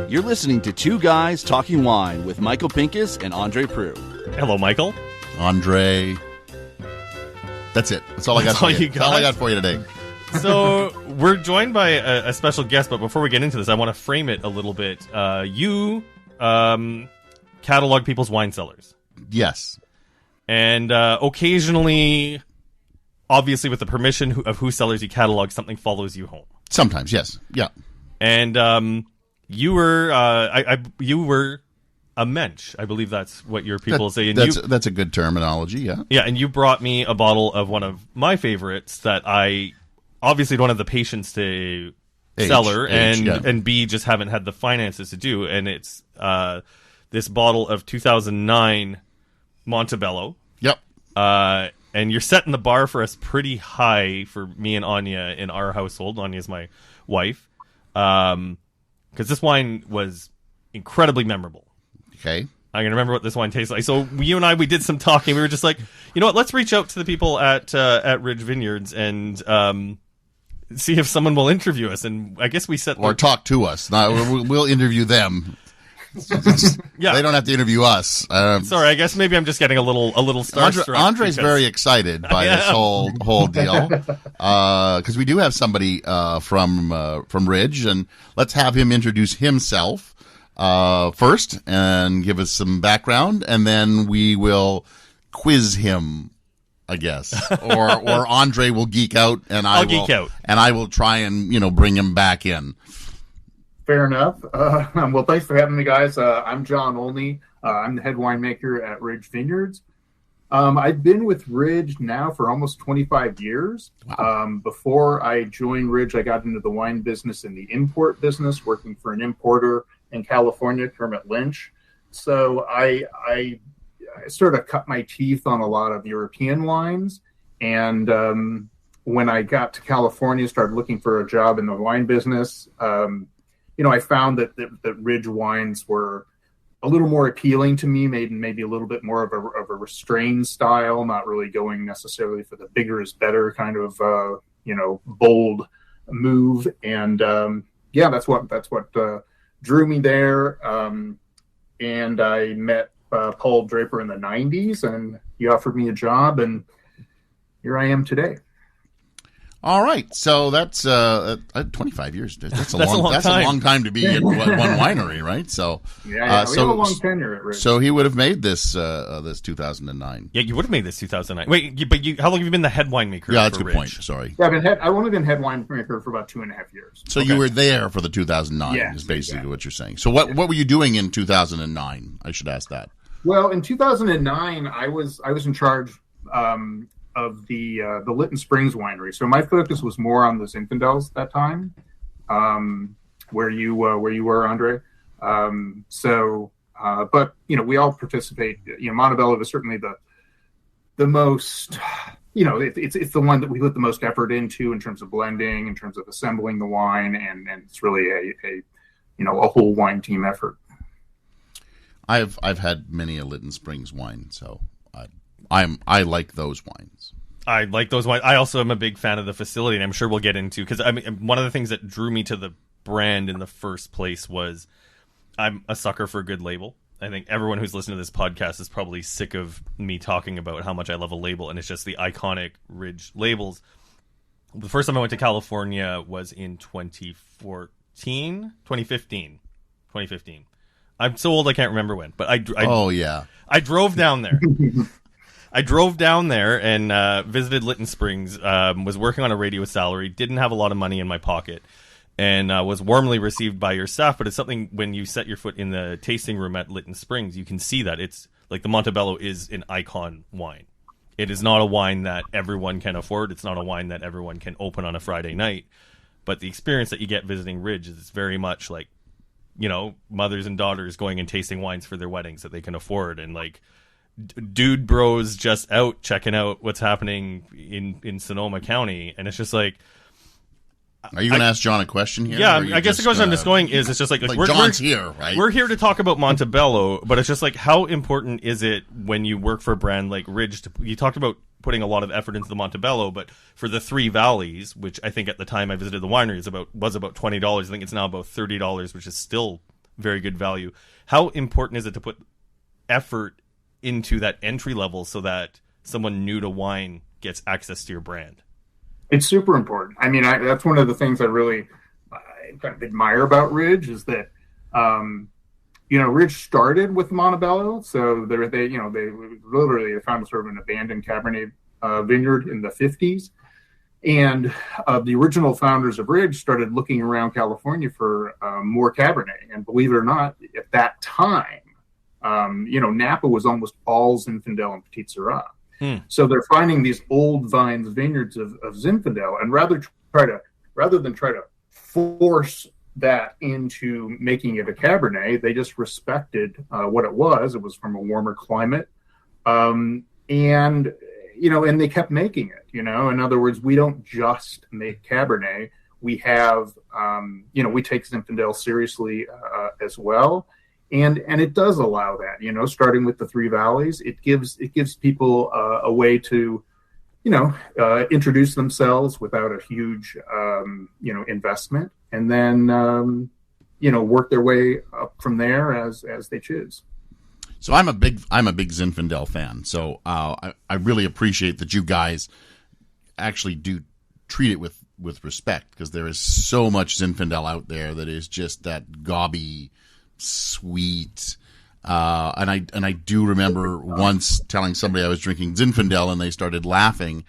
You're listening to Two Guys Talking Wine with Michael Pinkus and André Prue. Hello, Michael. Andre. That's it. That's all I got for you. That's all I got for you today. So we're joined by a special guest, but before we get into this, I want to frame it a little bit. You catalog people's wine cellars. Yes. And occasionally, obviously with the permission of whose cellars you catalog, something follows you home. Sometimes, yes. Yeah. And you were you were a mensch. I believe that's what your people say. And that's a good terminology, yeah. Yeah, and you brought me a bottle of one of my favorites that I obviously don't have the patience to cellar, and B, just haven't had the finances to do. And it's this bottle of 2009 Montebello. Yep. And you're setting the bar for us pretty high for me and Anya in our household. Anya's my wife. Because this wine was incredibly memorable. Okay. I can remember what this wine tastes like. So you and I, we did some talking. We were just like, you know what? Let's reach out to the people at Ridge Vineyards and see if someone will interview us. And I guess we set or talk to us. No, we'll interview them. Yeah, they don't have to interview us. Sorry, I guess maybe I'm just getting a little starstruck. Andre's very excited by this whole deal because we do have somebody from Ridge, and let's have him introduce himself first and give us some background, and then we will quiz him, I guess, or André will geek out, and I'll geek out, and I will try and bring him back in. Fair enough. Well, thanks for having me, guys. I'm John Olney. I'm the head winemaker at Ridge Vineyards. I've been with Ridge now for almost 25 years. Wow. Before I joined Ridge, I got into the wine business and the import business, working for an importer in California, Kermit Lynch. So I sort of cut my teeth on a lot of European wines. And when I got to California, started looking for a job in the wine business, I found that Ridge wines were a little more appealing to me, maybe a little bit more of a restrained style, not really going necessarily for the bigger is better kind of bold move. And that's what drew me there. And I met Paul Draper in the 90s, and he offered me a job, and here I am today. All right, so that's 25 years. That's a long time to be in one winery, right? So we have a long tenure at Ridge. So he would have made this 2009. Yeah, you would have made this 2009. Wait, but how long have you been the head winemaker? Yeah, that's a good Ridge? Point. Sorry. Yeah, I've only been head winemaker for about 2.5 years. So you were there for the 2009. Yes, is basically what you're saying. So what were you doing in 2009? I should ask that. Well, in 2009, I was in charge of the Lytton Springs winery. So my focus was more on the Zinfandels that time, where you were, Andre. But we all participate. Montebello was certainly the most. It's the one that we put the most effort into in terms of blending, in terms of assembling the wine, and it's really a whole wine team effort. I've had many a Lytton Springs wine, so I like those wines. I like those wines. I also am a big fan of the facility, and I'm sure we'll get into, because one of the things that drew me to the brand in the first place was I'm a sucker for a good label. I think everyone who's listened to this podcast is probably sick of me talking about how much I love a label, and it's just the iconic Ridge labels. The first time I went to California was in 2015. I'm so old I can't remember when, but I drove down there. I drove down there and visited Lytton Springs, was working on a radio salary, didn't have a lot of money in my pocket, and was warmly received by your staff. But it's something, when you set your foot in the tasting room at Lytton Springs, you can see that it's like the Montebello is an icon wine. It is not a wine that everyone can afford. It's not a wine that everyone can open on a Friday night. But the experience that you get visiting Ridge is very much like, mothers and daughters going and tasting wines for their weddings that they can afford, and like dude bros just out checking out what's happening in Sonoma County. And it's just like, are you going to ask John a question here? Yeah, I guess the question I'm just going is, it's just like John's here, right? We're here to talk about Montebello, but it's just like, how important is it when you work for a brand like Ridge? You talked about putting a lot of effort into the Montebello, but for the Three Valleys, which I think at the time I visited the winery was about $20. I think it's now about $30, which is still very good value. How important is it to put effort into that entry level so that someone new to wine gets access to your brand? It's super important. I mean, that's one of the things I really kind of admire about Ridge is that, Ridge started with Montebello. So they literally found sort of an abandoned Cabernet vineyard in the 50s. And the original founders of Ridge started looking around California for more Cabernet. And believe it or not, at that time, Napa was almost all Zinfandel and Petit Syrah. So they're finding these old vines vineyards of Zinfandel, and rather than try to force that into making it a Cabernet, they just respected what it was. It was from a warmer climate, and they kept making it. In other words, we don't just make Cabernet. We have, we take Zinfandel seriously as well. And it does allow that, starting with the Three Valleys, it gives people a way to, introduce themselves without a huge, investment, and then, work their way up from there as they choose. So I'm a big Zinfandel fan. So I really appreciate that you guys actually do treat it with respect, because there is so much Zinfandel out there that is just that gobby, sweet, and I do remember once telling somebody I was drinking Zinfandel and they started laughing,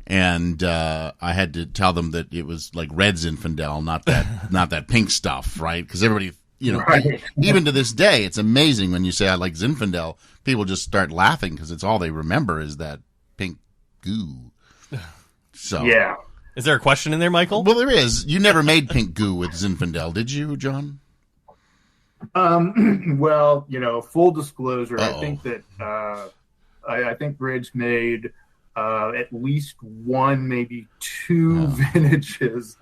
and I had to tell them that it was like red Zinfandel, not that pink stuff, right? Because everybody, right. Even to this day, it's amazing when you say I like Zinfandel, people just start laughing because it's all they remember is that pink goo. So yeah, is there a question in there, Michael? Well, there is. You never made pink goo with Zinfandel, did you, John? Well, full disclosure, Uh-oh. I think that I think Ridge made at least one, maybe two vintages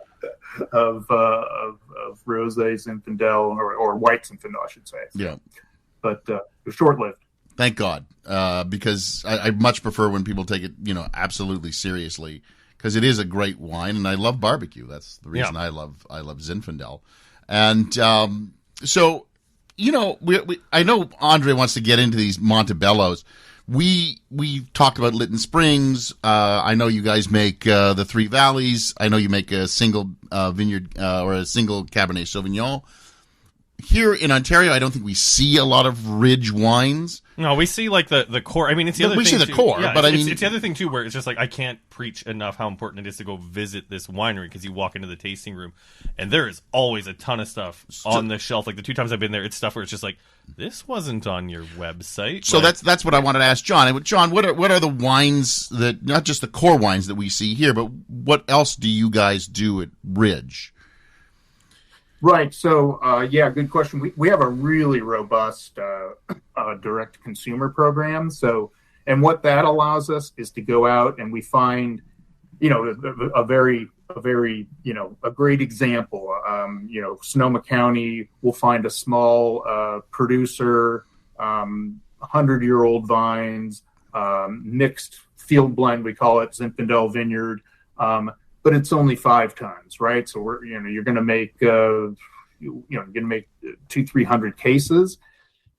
of Rosé Zinfandel or white Zinfandel, I should say. Yeah, but they're short-lived. Thank God, because I much prefer when people take it, absolutely seriously, because it is a great wine, and I love barbecue. That's the reason I love Zinfandel, and so. I know André wants to get into these Montebellos. We talked about Lytton Springs. I know you guys make the Three Valleys. I know you make a single vineyard or a single Cabernet Sauvignon. Here in Ontario, I don't think we see a lot of Ridge wines. No, we see like the core. I mean, it's the other thing. We see the too. core, yeah, but it's the other thing too, where it's just like I can't preach enough how important it is to go visit this winery, because you walk into the tasting room and there is always a ton of stuff on the shelf. Like the two times I've been there, it's stuff where it's just like, this wasn't on your website. So that's what I wanted to ask John. And John, what are the wines that, not just the core wines that we see here, but what else do you guys do at Ridge? Right. So, good question. We have a really robust direct consumer program. So, and what that allows us is to go out and we find, a great example. Sonoma County will find a small producer, 100-year-old vines, mixed field blend, we call it, Zinfandel Vineyard. But it's only 5 tons, right? So you're going to make, you're going to make 200-300 cases,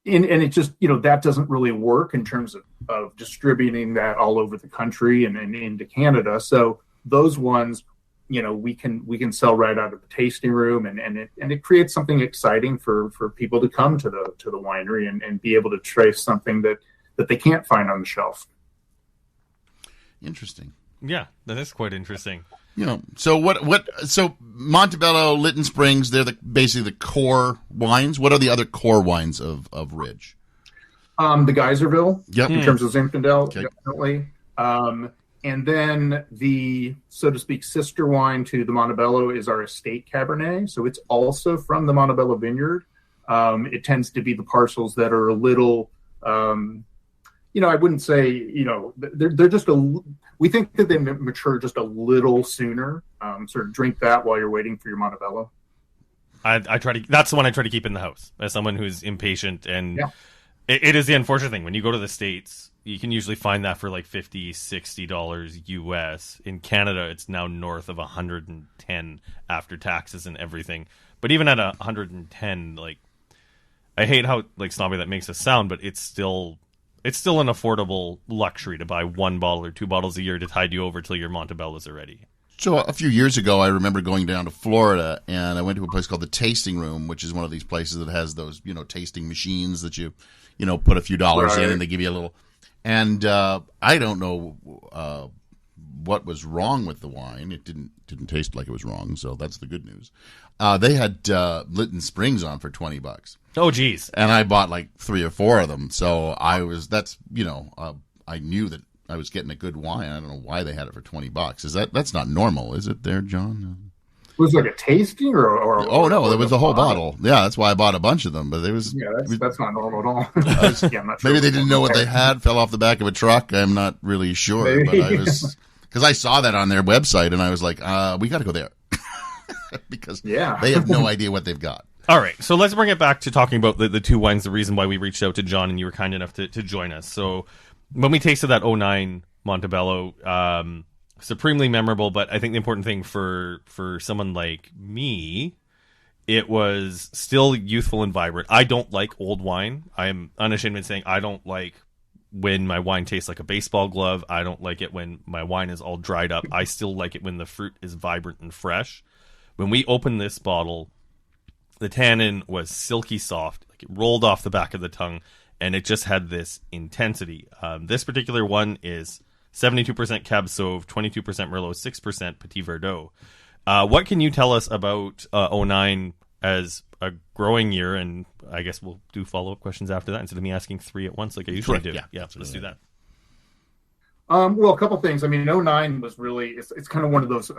and it just, that doesn't really work in terms of distributing that all over the country and into Canada. So those ones, we can sell right out of the tasting room, and it creates something exciting for people to come to the winery and be able to trace something that they can't find on the shelf. Interesting. Yeah, that is quite interesting. So Montebello, Lytton Springs, they're basically the core wines. What are the other core wines of Ridge? The Geyserville, in terms of Zinfandel, Okay. definitely. And then the, so to speak, sister wine to the Montebello is our estate Cabernet. So it's also from the Montebello vineyard. It tends to be the parcels that are a little, I wouldn't say, they're just we think that they mature just a little sooner. Sort of drink that while you're waiting for your Montebello. I try to. That's the one I try to keep in the house as someone who's impatient and It is the unfortunate thing. When you go to the States, you can usually find that for like $50, $60 US. In Canada, it's now north of 110 after taxes and everything. But even at 110, like, I hate how like snobby that makes us sound, but it's still an affordable luxury to buy 1 bottle or 2 bottles a year to tide you over till your Montebellos are ready. So a few years ago, I remember going down to Florida, and I went to a place called the Tasting Room, which is one of these places that has those, tasting machines that you put a few dollars in, and they give you a little. And I don't know what was wrong with the wine. It didn't taste like it was wrong, so that's the good news. They had Lytton Springs on for $20. Oh, geez. And I bought like 3 or 4 of them. So I knew that I was getting a good wine. I don't know why they had it for $20. That's not normal, is it there, John? Was it like a tasting or oh no, there was a whole bottle. Yeah, that's why I bought a bunch of them. But it was that's not normal at all. I'm not sure. Maybe they didn't know what they had, fell off the back of a truck. I'm not really sure. Maybe. But I was, because I saw that on their website and I was like, we got to go there. Because they have no idea what they've got. All right, so let's bring it back to talking about the 2 wines, the reason why we reached out to John and you were kind enough to join us. So when we tasted that 09 Montebello, supremely memorable, but I think the important thing for someone like me, it was still youthful and vibrant. I don't like old wine. I am unashamed in saying I don't like when my wine tastes like a baseball glove. I don't like it when my wine is all dried up. I still like it when the fruit is vibrant and fresh. When we opened this bottle, the tannin was silky soft, like it rolled off the back of the tongue, and it just had this intensity. This particular one is 72% Cab Sauv, 22% Merlot, 6% Petit Verdot. What can you tell us about 09 as a growing year? And I guess we'll do follow-up questions after that instead of me asking 3 at once like I usually do. Yeah, let's do that. Well, a couple things. I mean, 09 was really, it's kind of one of those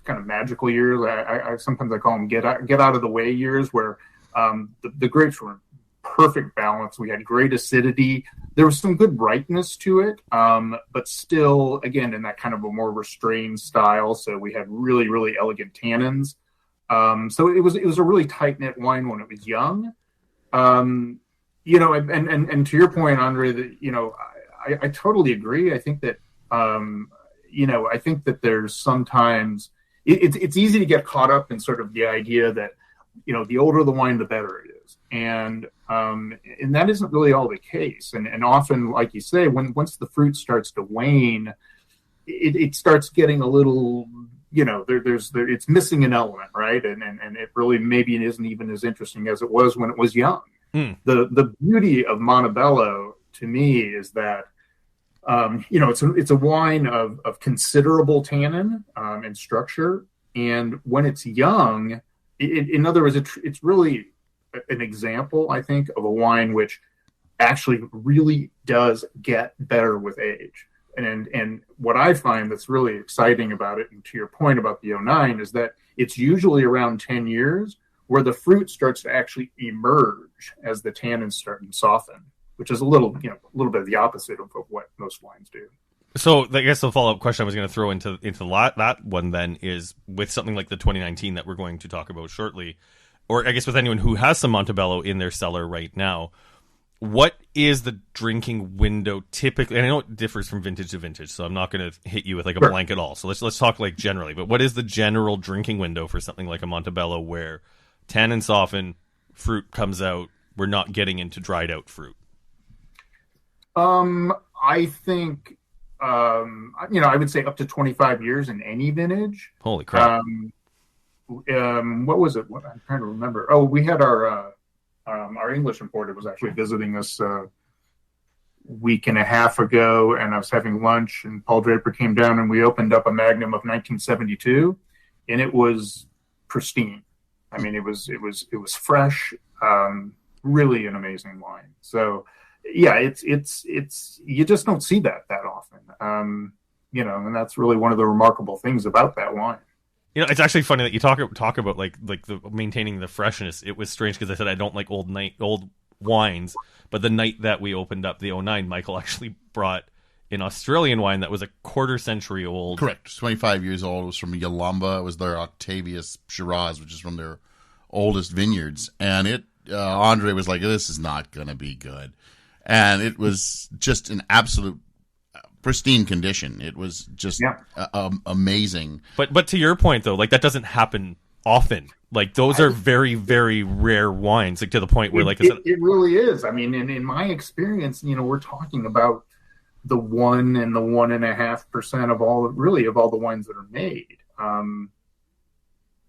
kind of magical years. I sometimes I call them get out of the way years, where the grapes were in perfect balance. We had great acidity. There was some good brightness to it, but still, again, in that kind of a more restrained style. So we had really, really elegant tannins. So it was a really tight knit wine when it was young. And to your point, Andre, that I totally agree. I think that I think that there's sometimes it's easy to get caught up in sort of the idea that the older the wine, the better it is, and that isn't really all the case. And often, like you say, once the fruit starts to wane, it starts getting a little, it's missing an element, right? And it really maybe it isn't even as interesting as it was when it was young. The beauty of Montebello to me is that it's a wine of considerable tannin and structure, and when it's young, in other words, it's really an example, I think, of a wine which actually really does get better with age. And what I find that's really exciting about it, and to your point about the 09, is that it's usually around 10 years where the fruit starts to actually emerge as the tannins start to soften, which is a little bit of the opposite of what most wines do. So I guess the follow-up question I was going to throw into that one then is, with something like the 2019 that we're going to talk about shortly, or I guess with anyone who has some Montebello in their cellar right now, what is the drinking window typically? And I know it differs from vintage to vintage, so I'm not going to hit you with like a blanket all. So let's talk like generally. But what is the general drinking window for something like a Montebello where tannin soften, fruit comes out, we're not getting into dried out fruit? I think, I would say up to 25 years in any vintage. Holy crap. What was it? I'm trying to remember. Oh, we had our English importer was actually visiting us a week and a half ago, and I was having lunch, and Paul Draper came down, and we opened up a Magnum of 1972, and it was pristine. I mean, it was fresh, really an amazing wine. So, yeah, it's you just don't see that often, and that's really one of the remarkable things about that wine. It's actually funny that you talk about like the maintaining the freshness. It was strange because I said I don't like old wines, but the night that we opened up the 09, Michael actually brought an Australian wine that was a quarter century old. Correct, 25 years old. It was from Yalumba. It was their Octavius Shiraz, which is from their oldest vineyards, and André was like, "This is not going to be good," and it was just an absolute pristine condition. It was just amazing. But to your point though, like that doesn't happen often. Like those are very, very rare wines, like to the point where it really is. I mean, in my experience, we're talking about the 1 and the 1.5% of all the wines that are made.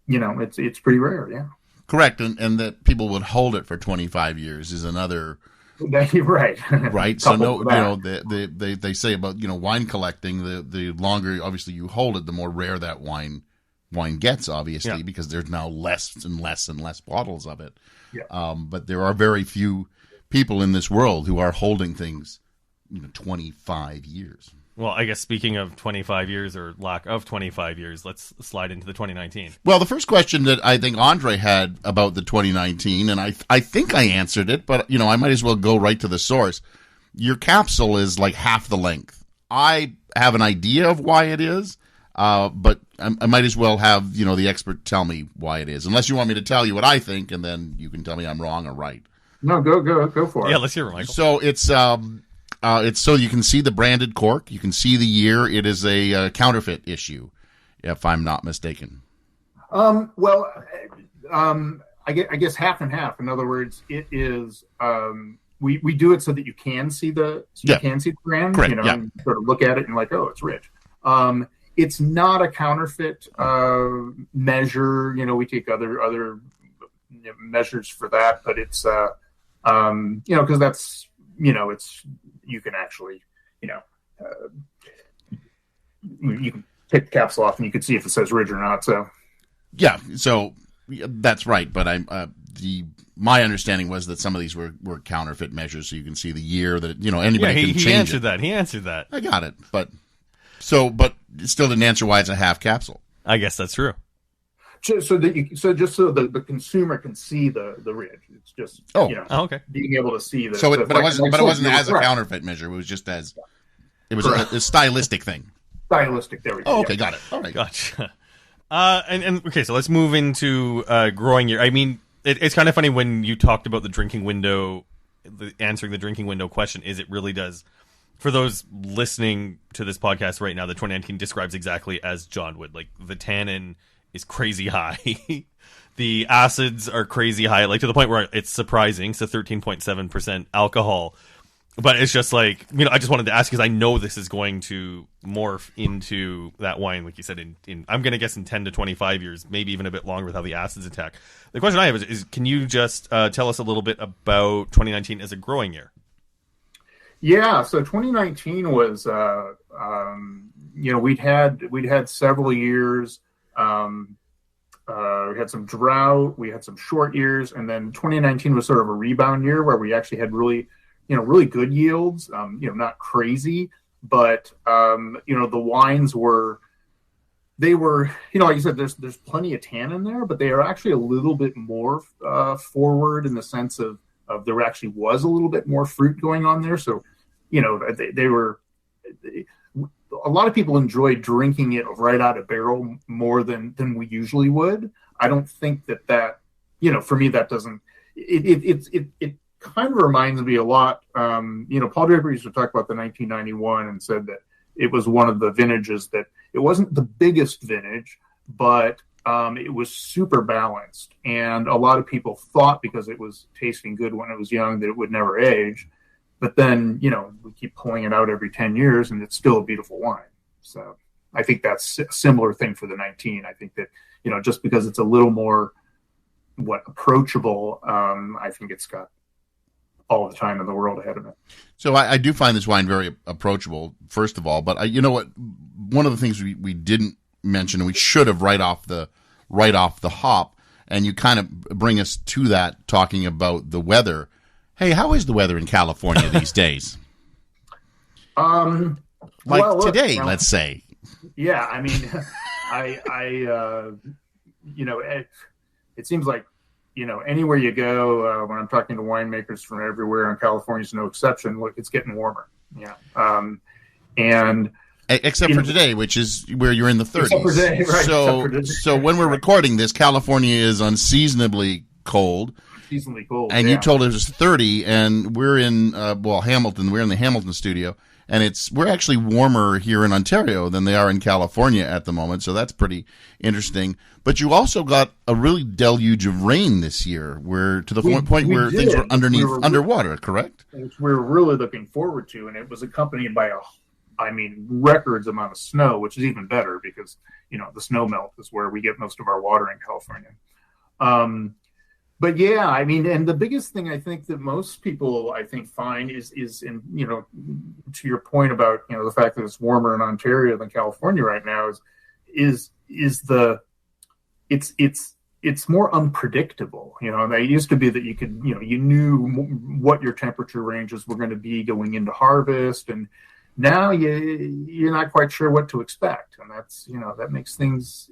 It's pretty rare. Yeah. Correct. And that people would hold it for 25 years is another. Right. Right. So they say about, wine collecting, the longer obviously you hold it, the more rare that wine gets, obviously, because there's now less and less and less bottles of it. Yeah. But there are very few people in this world who are holding things, 25 years. Well, I guess speaking of 25 years or lack of 25 years, let's slide into the 2019. Well, the first question that I think André had about the 2019, and I think I answered it, but, I might as well go right to the source. Your capsule is like half the length. I have an idea of why it is, but I might as well have, the expert tell me why it is, unless you want me to tell you what I think, and then you can tell me I'm wrong or right. No, go for it. Yeah, let's hear it, Michael. So it's so you can see the branded cork. You can see the year. It is a counterfeit issue, if I'm not mistaken. Well, I guess half and half. In other words, it is. We do it so that you can see the brand. Correct. And sort of look at it and you're like, oh, it's Ridge. It's not a counterfeit measure. We take other measures for that, but it's because that's it's. You can actually, you can take the capsule off and you can see if it says Ridge or not. So, yeah, so that's right. But my understanding was that some of these were counterfeit measures, so you can see the year that anybody can change. He answered that. I got it, but it still didn't answer why it's a half capsule. I guess that's true. So the consumer can see the Ridge. It's just okay. Being able to see the. So, it wasn't as a counterfeit measure. It was just as it was a stylistic thing. Stylistic. There we go. Oh, okay, got it. All right, gotcha. And okay, so let's move into growing year. I mean, it's kind of funny when you talked about the drinking window, answering the drinking window question. Is it really does? For those listening to this podcast right now, the 2019 describes exactly as John would. Like the tannin is crazy high. The acids are crazy high, like to the point where it's surprising. So 13.7% alcohol. But it's just like, I just wanted to ask because I know this is going to morph into that wine, like you said, in I'm going to guess in 10 to 25 years, maybe even a bit longer with how the acids attack. The question I have is can you just tell us a little bit about 2019 as a growing year? Yeah, so 2019 was, we'd had several years. We had some drought, we had some short years, and then 2019 was sort of a rebound year where we actually had really good yields. Not crazy, but the wines were like you said, there's plenty of tannin there, but they are actually a little bit more forward in the sense of there actually was a little bit more fruit going on there. So, they were. A lot of people enjoy drinking it right out of barrel more than we usually would. I don't think that for me that doesn't. It kind of reminds me a lot. Paul Draper used to talk about the 1991 and said that it was one of the vintages that it wasn't the biggest vintage, but it was super balanced. And a lot of people thought because it was tasting good when it was young that it would never age. But then, we keep pulling it out every 10 years and it's still a beautiful wine. So I think that's a similar thing for the 19. I think that, just because it's a little more approachable, I think it's got all the time in the world ahead of it. So I do find this wine very approachable, first of all. But you know what? One of the things we didn't mention, and we should have right off the hop, and you kind of bring us to that talking about the weather. Hey, how is the weather in California these days? Today, let's say. Yeah, I mean, it seems like, anywhere you go, when I'm talking to winemakers from everywhere, and California's no exception, look, it's getting warmer. Yeah. And except for today, which is where you're in the 30s. Except for today, right. So when we're recording this, California is unseasonably cold. unseasonably cold. And you told us it was 30, and we're in Hamilton. We're in the Hamilton studio, and we're actually warmer here in Ontario than they are in California at the moment. So that's pretty interesting. But you also got a really deluge of rain this year, where to the point where things were underwater. Correct? Which we were really looking forward to, and it was accompanied by records amount of snow, which is even better because the snow melt is where we get most of our water in California. But yeah, I mean, and the biggest thing I think that most people find is in to your point about the fact that it's warmer in Ontario than California right now is it's more unpredictable. They used to be that you could you knew what your temperature ranges were going to be going into harvest, and now you're not quite sure what to expect, and that's that makes things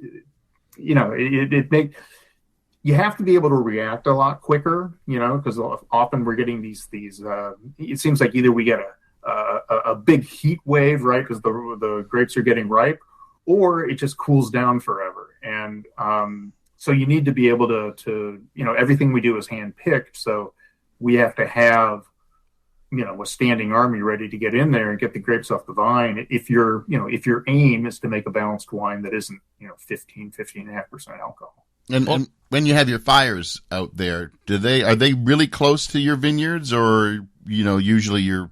you have to be able to react a lot quicker, because often we're getting these it seems like either we get a big heat wave, right, because the grapes are getting ripe, or it just cools down forever. And so you need to be able to everything we do is hand picked, so we have to have a standing army ready to get in there and get the grapes off the vine. If your aim is to make a balanced wine that isn't 15.5% alcohol. And when you have your fires out there, are they really close to your vineyards, or usually you're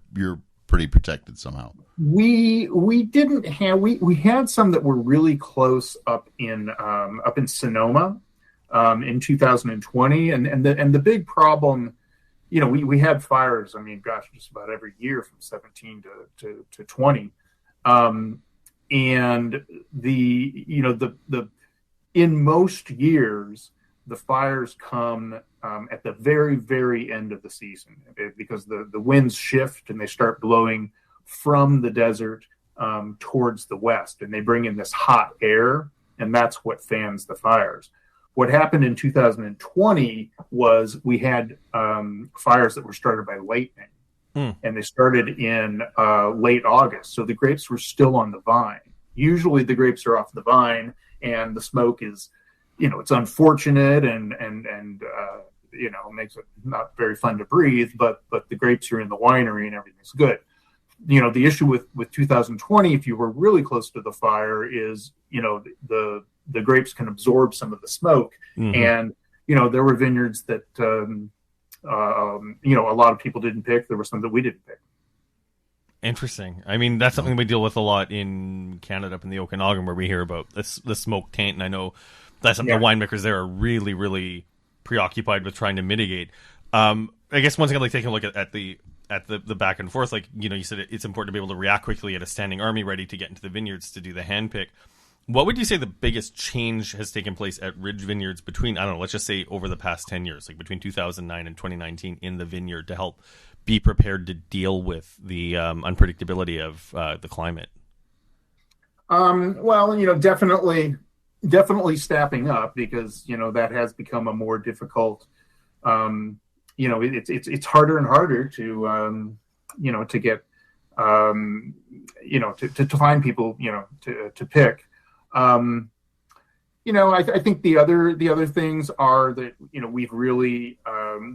pretty protected somehow? We didn't have we had some that were really close up in Sonoma in 2020, and the big problem, we had fires. I mean, gosh, just about every year from 17 to 20, and the in most years, the fires come at the very, very end of the season, because the winds shift and they start blowing from the desert towards the west, and they bring in this hot air, and that's what fans the fires. What happened in 2020 was we had fires that were started by lightning, and they started in late August, so the grapes were still on the vine. Usually the grapes are off the vine, and the smoke is, it's unfortunate and makes it not very fun to breathe, but the grapes are in the winery and everything's good. The issue with 2020, if you were really close to the fire, is, the grapes can absorb some of the smoke. Mm-hmm. And, there were vineyards that, a lot of people didn't pick. There were some that we didn't pick. Interesting. I mean, that's something we deal with a lot in Canada, up in the Okanagan, where we hear about the smoke taint, and I know that's something the winemakers there are really, really preoccupied with trying to mitigate. I guess once again, taking a look at the back and forth, you said it's important to be able to react quickly at a standing army ready to get into the vineyards to do the hand pick. What would you say the biggest change has taken place at Ridge Vineyards between, I don't know, let's just say over the past 10 years, between 2009 and 2019 in the vineyard, to help be prepared to deal with the unpredictability of the climate? Well, definitely staffing up, because that has become a more difficult. It's harder and harder to to get to find people to pick. I think the other things are that we've really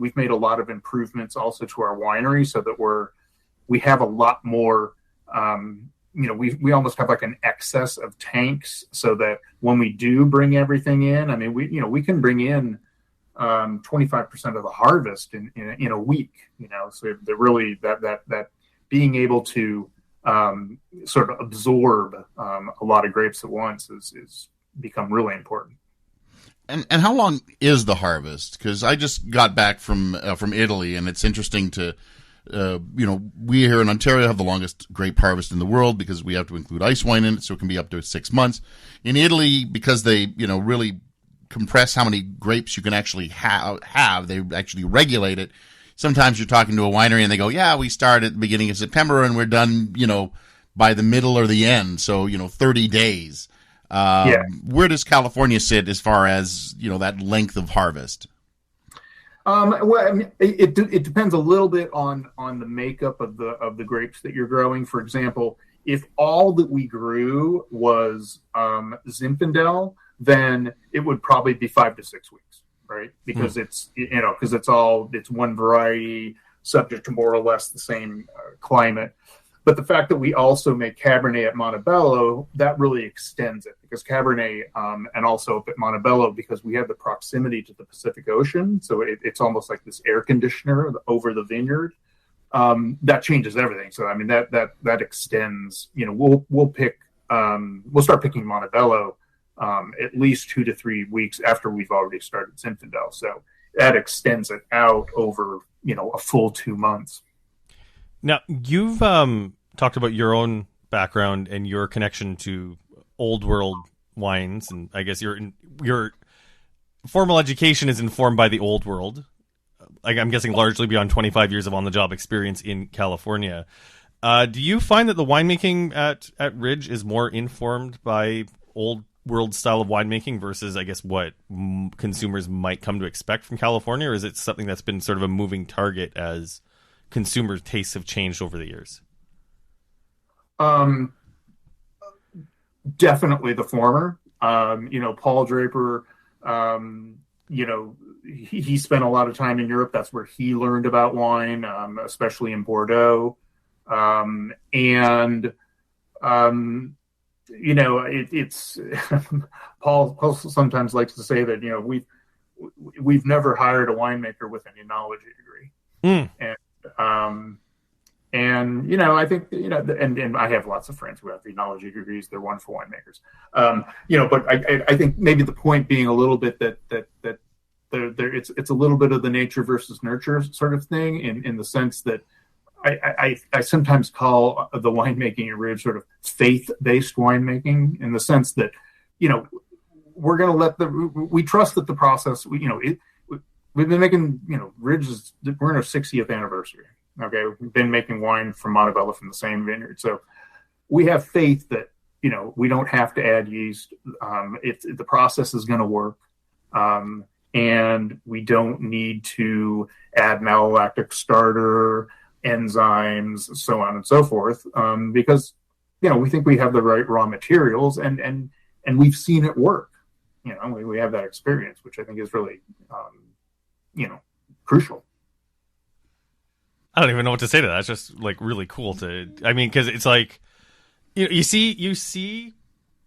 we've made a lot of improvements also to our winery, so that we have a lot more. We almost have an excess of tanks, so that when we do bring everything in, I mean, we can bring in 25% of the harvest in a week. So they're really that being able to sort of absorb a lot of grapes at once is become really important. And how long is the harvest? Because I just got back from Italy, and it's interesting to, we here in Ontario have the longest grape harvest in the world because we have to include ice wine in it, so it can be up to 6 months. In Italy, because they, really compress how many grapes you can actually have, they actually regulate it. Sometimes you're talking to a winery and they go, yeah, we start at the beginning of September and we're done, by the middle or the end. So, 30 days. Where does California sit as far as, that length of harvest? It depends a little bit on the makeup of the grapes that you're growing. For example, if all that we grew was Zinfandel, then it would probably be 5 to 6 weeks. right? Because it's one variety subject to more or less the same climate. But the fact that we also make Cabernet at Montebello, that really extends it, because Cabernet and also at Montebello, because we have the proximity to the Pacific Ocean, so it's almost like this air conditioner over the vineyard. That changes everything. So I mean that extends. We'll start picking Montebello at least 2 to 3 weeks after we've already started Zinfandel. So that extends it out over a full 2 months. Now, you've talked about your own background and your connection to old world wines, and I guess your formal education is informed by the old world. Like, I'm guessing largely beyond 25 years of on-the-job experience in California. Do you find that the winemaking at Ridge is more informed by old world style of winemaking versus, I guess, what consumers might come to expect from California, or is it something that's been sort of a moving target as consumer tastes have changed over the years? Definitely the former. Paul Draper, he spent a lot of time in Europe. That's where he learned about wine, especially in Bordeaux. It's Paul sometimes likes to say that, we've never hired a winemaker with an enology degree. I think, and I have lots of friends who have enology degrees. They're wonderful winemakers. But I think maybe the point being a little bit that it's a little bit of the nature versus nurture sort of thing, in the sense that I sometimes call the winemaking at Ridge sort of faith-based winemaking, in the sense that, we're going to we trust that the process, we've been making, Ridge we're in our 60th anniversary. Okay. We've been making wine from Montebello from the same vineyard. So we have faith that, we don't have to add yeast. The process is going to work. And we don't need to add malolactic starter, enzymes, so on and so forth. Because, we think we have the right raw materials, and we've seen it work. We have that experience, which I think is really, crucial. I don't even know what to say to that. It's just like really cool because it's like, you see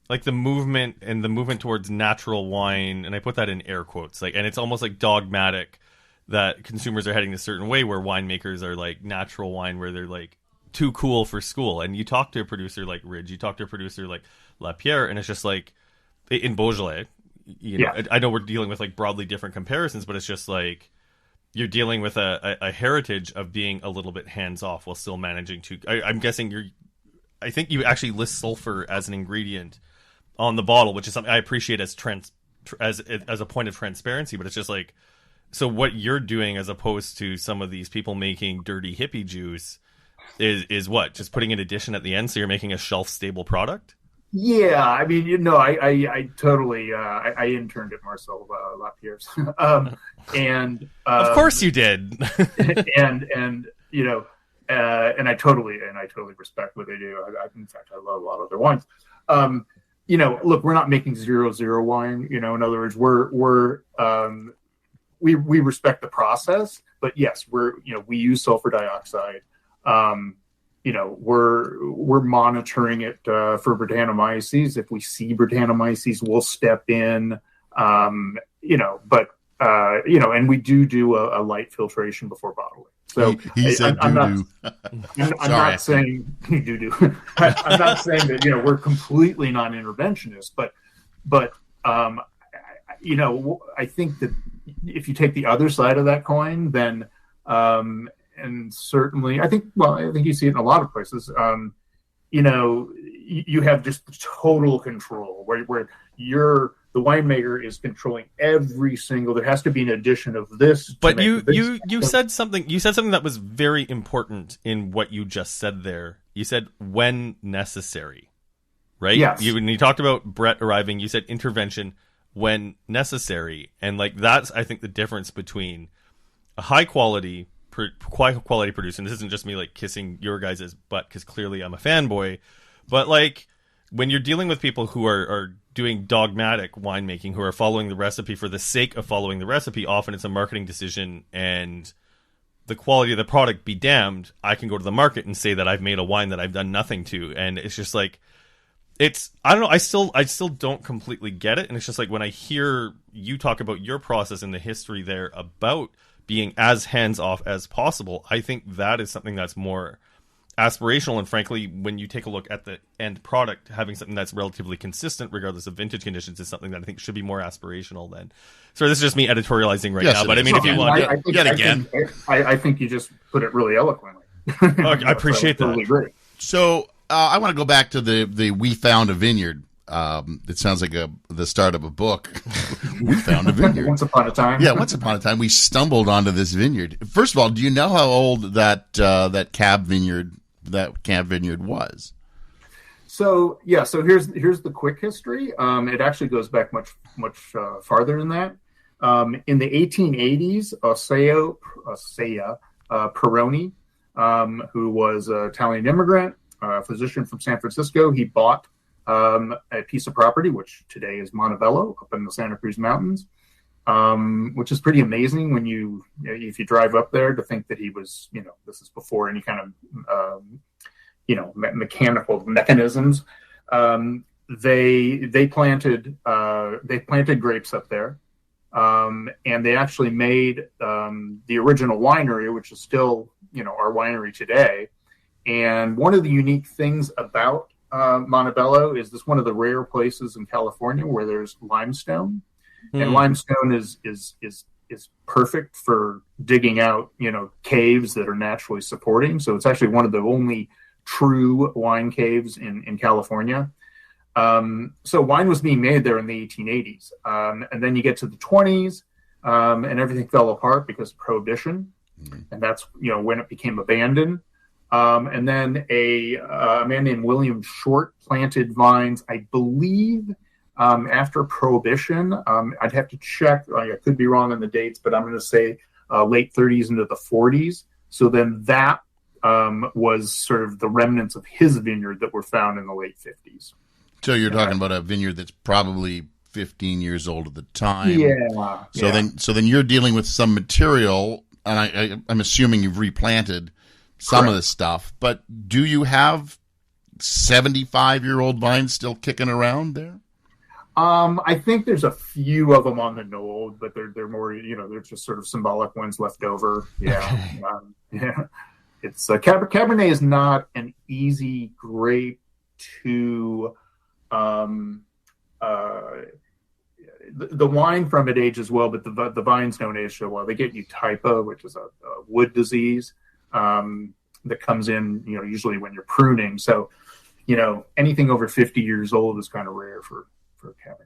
like the movement towards natural wine, and I put that in air quotes, and it's almost like dogmatic that consumers are heading a certain way, where winemakers are like natural wine, where they're like too cool for school. And you talk to a producer like Ridge, you talk to a producer like Lapierre, and it's just like in Beaujolais, I know we're dealing with like broadly different comparisons, but it's just like, you're dealing with a heritage of being a little bit hands off while still managing to. I'm guessing I think you actually list sulfur as an ingredient on the bottle, which is something I appreciate as a point of transparency. But it's just like, so what you're doing as opposed to some of these people making dirty hippie juice is what, just putting an addition at the end, so you're making a shelf stable product. Yeah, I mean, I totally, I interned at Marcel Lapierre's, and of course you did, and I totally respect what they do. In fact, I love a lot of their wines. Look, we're not making 0.0 wine. In other words, we respect the process, but yes, we use sulfur dioxide. We're monitoring it for Brettanomyces. If we see Brettanomyces, we'll step in. And we do a light filtration before bottling. So he said I'm not saying you do. I'm not saying that we're completely non-interventionist, but I think that if you take the other side of that coin, then and certainly, I think you see it in a lot of places. You have just total control where the winemaker is controlling every single. There has to be an addition of this. But you said something. You said something that was very important in what you just said there. You said when necessary, right? Yes. When you talked about Brett arriving, you said intervention when necessary, and like that's, I think, the difference between a high quality producer, and this isn't just me like kissing your guys' butt because clearly I'm a fanboy, but like when you're dealing with people who are doing dogmatic winemaking who are following the recipe for the sake of following the recipe. Often it's a marketing decision, and the quality of the product be damned. I can go to the market and say that I've made a wine that I've done nothing to, and it's just like, I don't know. I still don't completely get it, and it's just like when I hear you talk about your process and the history there about being as hands off as possible, I think that is something that's more aspirational. And frankly, when you take a look at the end product, having something that's relatively consistent regardless of vintage conditions is something that I think should be more aspirational than. So this is just me editorializing right now, but I mean, if you want, I think you just put it really eloquently. I appreciate that. Totally agree. So I want to go back to the We Found a Vineyard. It sounds like the start of a book. We found a vineyard. Once upon a time. Yeah, once upon a time we stumbled onto this vineyard. First of all, do you know how old that cab vineyard was? So here's the quick history. It actually goes back much farther than that. In the 1880s, Osea Peroni, who was an Italian immigrant, a physician from San Francisco, he bought a piece of property, which today is Montebello, up in the Santa Cruz Mountains, which is pretty amazing when if you drive up there, to think that he was, this is before any kind of, mechanical mechanisms. They planted grapes up there, and they actually made the original winery, which is still, our winery today. And one of the unique things about Montebello is this one of the rare places in California where there's limestone, and limestone is perfect for digging out, caves that are naturally supporting. So it's actually one of the only true wine caves in California. So wine was being made there in the 1880s. And then you get to the 20s, and everything fell apart because of Prohibition. And that's, when it became abandoned. And then a man named William Short planted vines, I believe, after Prohibition. I'd have to check. I could be wrong on the dates, but I'm going to say late 30s into the 40s. So then that was sort of the remnants of his vineyard that were found in the late 50s. So you're talking about a vineyard that's probably 15 years old at the time. Yeah. So then you're dealing with some material, and I'm assuming you've replanted some Correct. of this stuff, but do you have 75-year-old vines still kicking around there? I think there's a few of them on the knoll, but they're more, they're just sort of symbolic ones left over. Yeah. Yeah. It's Cabernet is not an easy grape to, the wine from it ages well, but the vines don't age so well. They get eutypa, which is a wood disease, that comes in, usually when you're pruning. So, anything over 50 years old is kind of rare for Cabernet.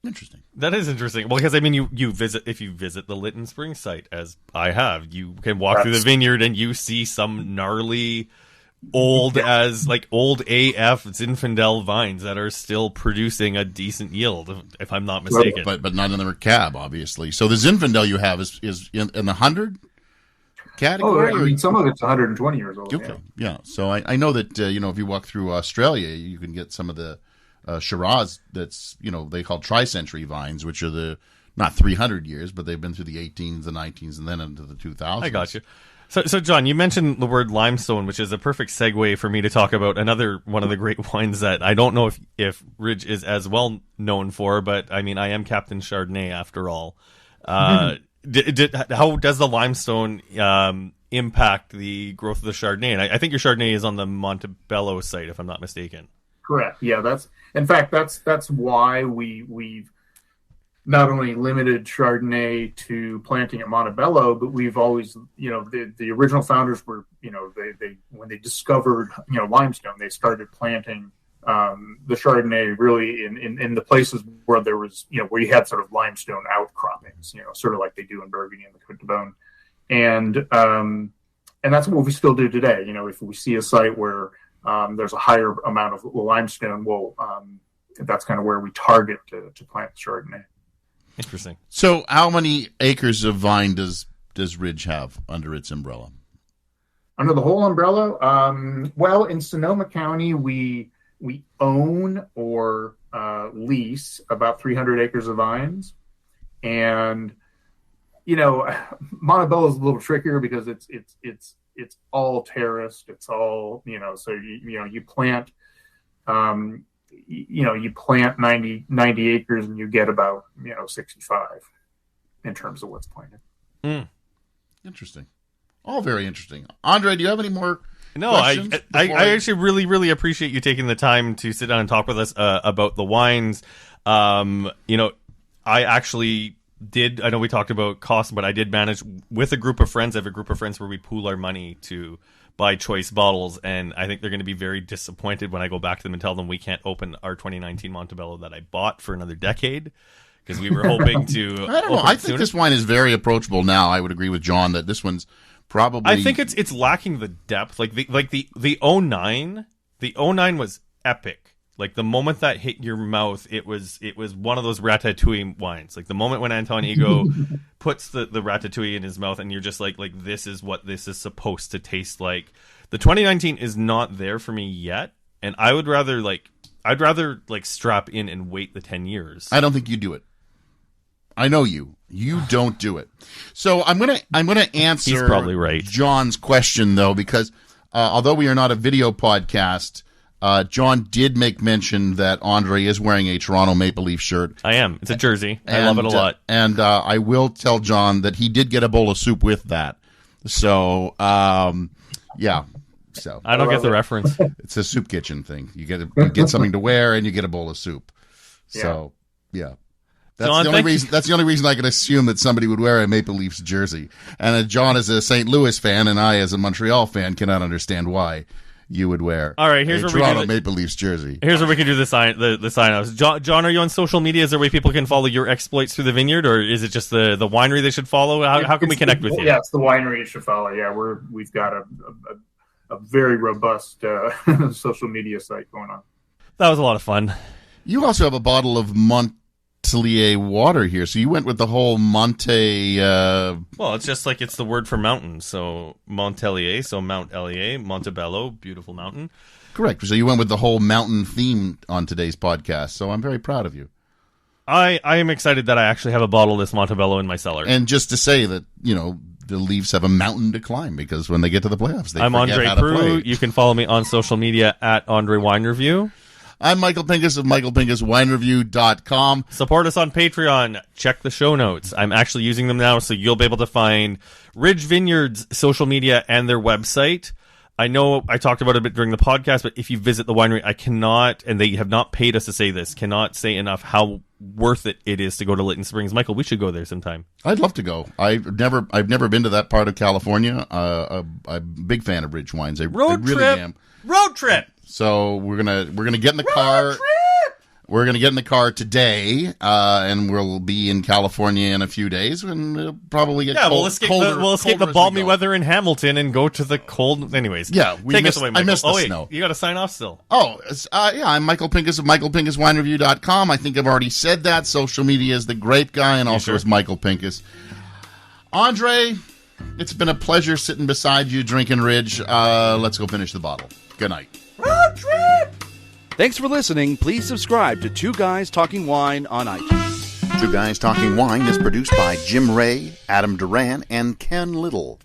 Interesting. That is interesting. Well, because I mean, if you visit the Lytton Springs site, as I have, you can walk through the vineyard and you see some gnarly, old AF Zinfandel vines that are still producing a decent yield, if I'm not mistaken. But not in the cab, obviously. So the Zinfandel you have is in the 100 category? Oh, I mean, some of it's 120 years old. Okay, yeah. So I know that, if you walk through Australia, you can get some of the Shiraz that's, they call tri-century vines, which are not 300 years, but they've been through the 18s, the 19s, and then into the 2000s. I got you. So John, you mentioned the word limestone, which is a perfect segue for me to talk about another one of the great wines that I don't know if Ridge is as well known for, but I mean, I am Captain Chardonnay after all. How does the limestone impact the growth of the Chardonnay? And I think your Chardonnay is on the Montebello site, if I'm not mistaken. Correct. Yeah, that's why we've not only limited Chardonnay to planting at Montebello, but we've always, the original founders were, they when they discovered, limestone, they started planting the Chardonnay really in the places where there was, where you had sort of limestone outcroppings, sort of like they do in Burgundy and the Côte de Beaune. And that's what we still do today. If we see a site where there's a higher amount of limestone, that's kind of where we target to plant Chardonnay. Interesting. So how many acres of vine does Ridge have under its umbrella? Under the whole umbrella? Well, in Sonoma County, we we own or lease about 300 acres of vines, and Montebello is a little trickier because it's all terraced. It's all so you plant. You plant 90 acres and you get about 65 in terms of what's planted. Interesting. All very interesting. Andre, do you have any more? No, I actually really, really appreciate you taking the time to sit down and talk with us about the wines. I actually did. I know we talked about cost, but I did manage with a group of friends. I have a group of friends where we pool our money to buy choice bottles, and I think they're going to be very disappointed when I go back to them and tell them we can't open our 2019 Monte Bello that I bought for another decade, because we were hoping to. I don't know. I think this wine is very approachable now. I would agree with John that this one's probably. I think it's lacking the depth. Like the 09, the 09 was epic. Like the moment that hit your mouth, it was one of those ratatouille wines. Like the moment when Anton Ego puts the ratatouille in his mouth, and you're just like this is what this is supposed to taste like. The 2019 is not there for me yet, and I'd rather strap in and wait the 10 years. I don't think you do it. I know you. You don't do it. So I'm gonna answer. He's probably right. John's question though, because although we are not a video podcast. John did make mention that Andre is wearing a Toronto Maple Leaf shirt. I am. It's a jersey. I love it a lot. And I will tell John that he did get a bowl of soup with that. So, yeah. So I don't get the reference. It's a soup kitchen thing. You get something to wear, and you get a bowl of soup. So, yeah. That's John, the only reason. That's the only reason I can assume that somebody would wear a Maple Leafs jersey. And John is a St. Louis fan, and I, as a Montreal fan, cannot understand why you would wear. All right, here's a where Toronto we do Maple Leafs jersey. Here's where we can do the sign-offs. John, are you on social media? Is there a way people can follow your exploits through the vineyard, or is it just the winery they should follow? How can we connect with you? Yeah, it's the winery you should follow. Yeah, we've got a very robust social media site going on. That was a lot of fun. You also have a bottle of Montelier water here, so you went with the whole Monte. Well, it's just like it's the word for mountain. So Montelier, so Mount Elier, Monte Bello, beautiful mountain. Correct. So you went with the whole mountain theme on today's podcast. So I'm very proud of you. I am excited that I actually have a bottle of this Monte Bello in my cellar. And just to say that, the Leafs have a mountain to climb, because when they get to the playoffs, I'm André Prue. You can follow me on social media at André Wine Review. I'm Michael Pinkus of michaelpinkuswinereview.com. Support us on Patreon. Check the show notes. I'm actually using them now, so you'll be able to find Ridge Vineyards' social media and their website. I know I talked about it a bit during the podcast, but if you visit the winery, I cannot, and they have not paid us to say this, cannot say enough how worth it is to go to Lytton Springs. Michael, we should go there sometime. I'd love to go. I've never been to that part of California. I'm a big fan of Ridge wines. I really am. Road trip. So we're gonna get in the car. We're gonna get in the car today, and we'll be in California in a few days, and we'll probably get we'll escape the balmy weather in Hamilton and go to the cold. Anyways, take us away, Michael. I missed the snow. You got to sign off still. I'm Michael Pinkus of michaelpinkuswinereview.com. I think I've already said that. Social media is the grape guy, and also is Michael Pinkus. Andre, it's been a pleasure sitting beside you drinking Ridge. Let's go finish the bottle. Good night. Road trip! Thanks for listening. Please subscribe to Two Guys Talking Wine on iTunes. Two Guys Talking Wine is produced by Jim Ray, Adam Duran, and Ken Little.